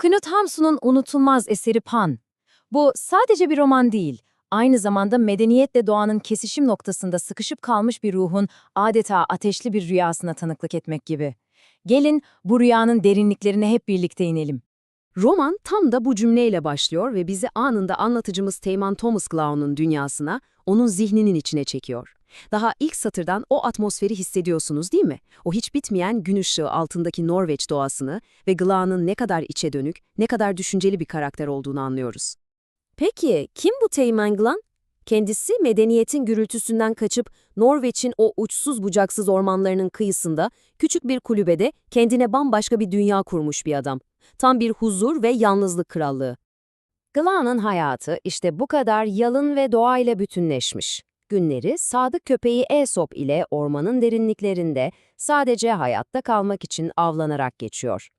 Knut Hamsun'un unutulmaz eseri Pan. Bu sadece bir roman değil, aynı zamanda medeniyetle doğanın kesişim noktasında sıkışıp kalmış bir ruhun adeta ateşli bir rüyasına tanıklık etmek gibi. Gelin bu rüyanın derinliklerine hep birlikte inelim. Roman tam da bu cümleyle başlıyor ve bizi anında anlatıcımız Teğmen Thomas Glau'nun dünyasına, onun zihninin içine çekiyor. Daha ilk satırdan o atmosferi hissediyorsunuz değil mi? O hiç bitmeyen gün ışığı altındaki Norveç doğasını ve Glau'nun ne kadar içe dönük, ne kadar düşünceli bir karakter olduğunu anlıyoruz. Peki kim bu Teğmen Glan? Kendisi medeniyetin gürültüsünden kaçıp Norveç'in o uçsuz bucaksız ormanlarının kıyısında küçük bir kulübede kendine bambaşka bir dünya kurmuş bir adam. Tam bir huzur ve yalnızlık krallığı. Gla'nın hayatı işte bu kadar yalın ve doğayla bütünleşmiş. Günleri sadık köpeği Aesop ile ormanın derinliklerinde sadece hayatta kalmak için avlanarak geçiyor.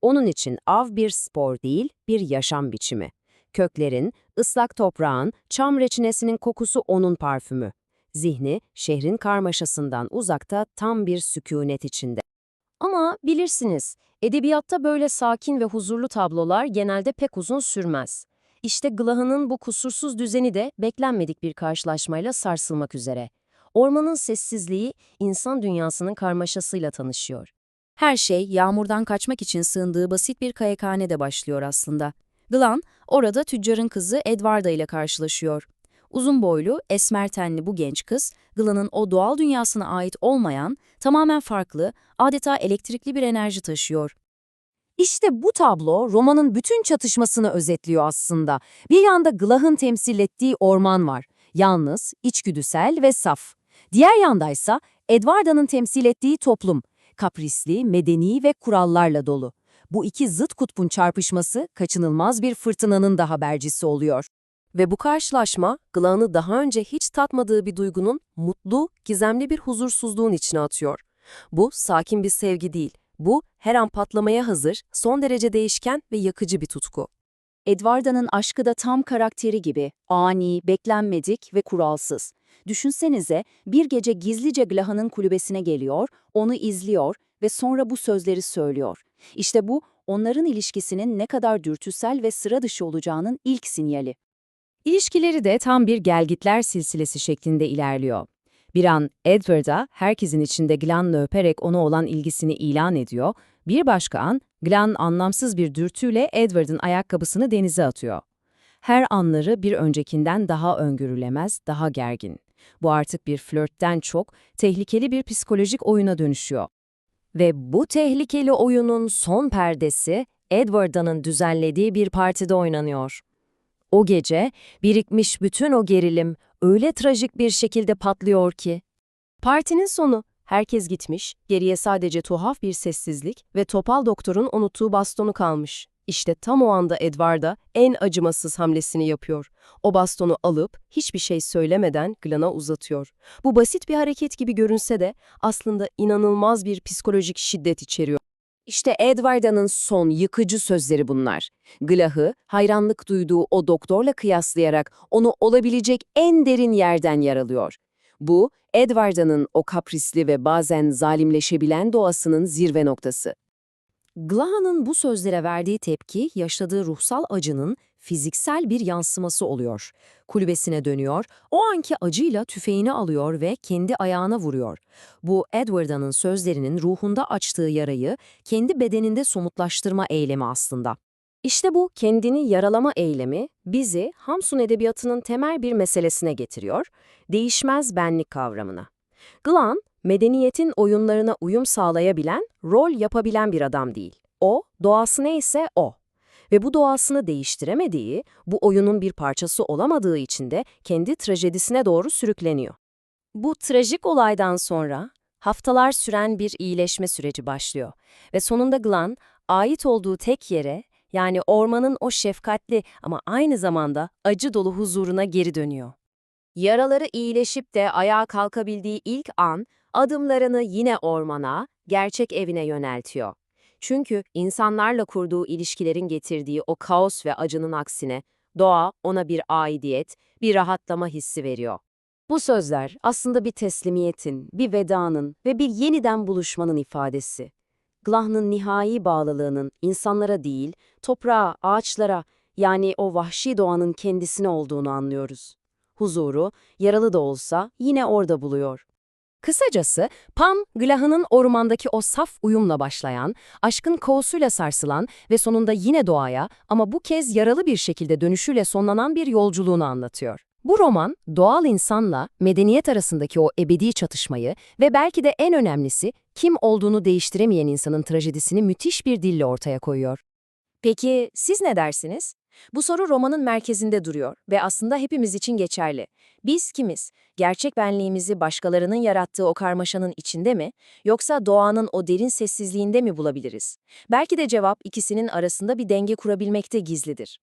Onun için av bir spor değil, bir yaşam biçimi. Köklerin, ıslak toprağın, çam reçinesinin kokusu onun parfümü. Zihni, şehrin karmaşasından uzakta tam bir sükûnet içinde. Ama bilirsiniz, edebiyatta böyle sakin ve huzurlu tablolar genelde pek uzun sürmez. İşte Glah'ın bu kusursuz düzeni de beklenmedik bir karşılaşmayla sarsılmak üzere. Ormanın sessizliği, insan dünyasının karmaşasıyla tanışıyor. Her şey yağmurdan kaçmak için sığındığı basit bir kayıkhanede başlıyor aslında. Glan, orada tüccarın kızı Edwarda ile karşılaşıyor. Uzun boylu, esmer tenli bu genç kız, Glan'ın o doğal dünyasına ait olmayan, tamamen farklı, adeta elektrikli bir enerji taşıyor. İşte bu tablo romanın bütün çatışmasını özetliyor aslında. Bir yanda Glah'ın temsil ettiği orman var. Yalnız, içgüdüsel ve saf. Diğer yandaysa Edwarda'nın temsil ettiği toplum. Kaprisli, medeni ve kurallarla dolu. Bu iki zıt kutbun çarpışması kaçınılmaz bir fırtınanın da habercisi oluyor. Ve bu karşılaşma, Glah'ı daha önce hiç tatmadığı bir duygunun mutlu, gizemli bir huzursuzluğun içine atıyor. Bu sakin bir sevgi değil, bu her an patlamaya hazır, son derece değişken ve yakıcı bir tutku. Edwarda'nın aşkı da tam karakteri gibi, ani, beklenmedik ve kuralsız. Düşünsenize, bir gece gizlice Glah'ın kulübesine geliyor, onu izliyor ve sonra bu sözleri söylüyor. İşte bu, onların ilişkisinin ne kadar dürtüsel ve sıra dışı olacağının ilk sinyali. İlişkileri de tam bir gelgitler silsilesi şeklinde ilerliyor. Bir an Edward'a herkesin içinde Glan'la öperek ona olan ilgisini ilan ediyor, bir başka an Glan anlamsız bir dürtüyle Edward'ın ayakkabısını denize atıyor. Her anları bir öncekinden daha öngörülemez, daha gergin. Bu artık bir flörtten çok tehlikeli bir psikolojik oyuna dönüşüyor. Ve bu tehlikeli oyunun son perdesi Edward'ın düzenlediği bir partide oynanıyor. O gece birikmiş bütün o gerilim öyle trajik bir şekilde patlıyor ki. Partinin sonu. Herkes gitmiş, geriye sadece tuhaf bir sessizlik ve topal doktorun unuttuğu bastonu kalmış. İşte tam o anda Edwarda en acımasız hamlesini yapıyor. O bastonu alıp hiçbir şey söylemeden Glan'a uzatıyor. Bu basit bir hareket gibi görünse de aslında inanılmaz bir psikolojik şiddet içeriyor. İşte Edwarda'nın son yıkıcı sözleri bunlar. Glah'ı hayranlık duyduğu o doktorla kıyaslayarak onu olabilecek en derin yerden yaralıyor. Bu, Edwarda'nın o kaprisli ve bazen zalimleşebilen doğasının zirve noktası. Glah'ın bu sözlere verdiği tepki, yaşadığı ruhsal acının fiziksel bir yansıması oluyor. Kulübesine dönüyor, o anki acıyla tüfeğini alıyor ve kendi ayağına vuruyor. Bu Edward'ın sözlerinin ruhunda açtığı yarayı kendi bedeninde somutlaştırma eylemi aslında. İşte bu kendini yaralama eylemi bizi Hamsun edebiyatının temel bir meselesine getiriyor, değişmez benlik kavramına. Glan, medeniyetin oyunlarına uyum sağlayabilen, rol yapabilen bir adam değil. O, doğası neyse o. Ve bu doğasını değiştiremediği, bu oyunun bir parçası olamadığı için de kendi trajedisine doğru sürükleniyor. Bu trajik olaydan sonra haftalar süren bir iyileşme süreci başlıyor. Ve sonunda Glan, ait olduğu tek yere, yani ormanın o şefkatli ama aynı zamanda acı dolu huzuruna geri dönüyor. Yaraları iyileşip de ayağa kalkabildiği ilk an, adımlarını yine ormana, gerçek evine yöneltiyor. Çünkü insanlarla kurduğu ilişkilerin getirdiği o kaos ve acının aksine, doğa ona bir aidiyet, bir rahatlama hissi veriyor. Bu sözler aslında bir teslimiyetin, bir vedanın ve bir yeniden buluşmanın ifadesi. Glah'ın nihai bağlılığının insanlara değil, toprağa, ağaçlara, yani o vahşi doğanın kendisine olduğunu anlıyoruz. Huzuru, yaralı da olsa yine orada buluyor. Kısacası, Pam, Glah'ın ormandaki o saf uyumla başlayan, aşkın koğusuyla sarsılan ve sonunda yine doğaya ama bu kez yaralı bir şekilde dönüşüyle sonlanan bir yolculuğunu anlatıyor. Bu roman, doğal insanla medeniyet arasındaki o ebedi çatışmayı ve belki de en önemlisi, kim olduğunu değiştiremeyen insanın trajedisini müthiş bir dille ortaya koyuyor. Peki siz ne dersiniz? Bu soru romanın merkezinde duruyor ve aslında hepimiz için geçerli. Biz kimiz? Gerçek benliğimizi başkalarının yarattığı o karmaşanın içinde mi, yoksa doğanın o derin sessizliğinde mi bulabiliriz? Belki de cevap ikisinin arasında bir denge kurabilmekte gizlidir.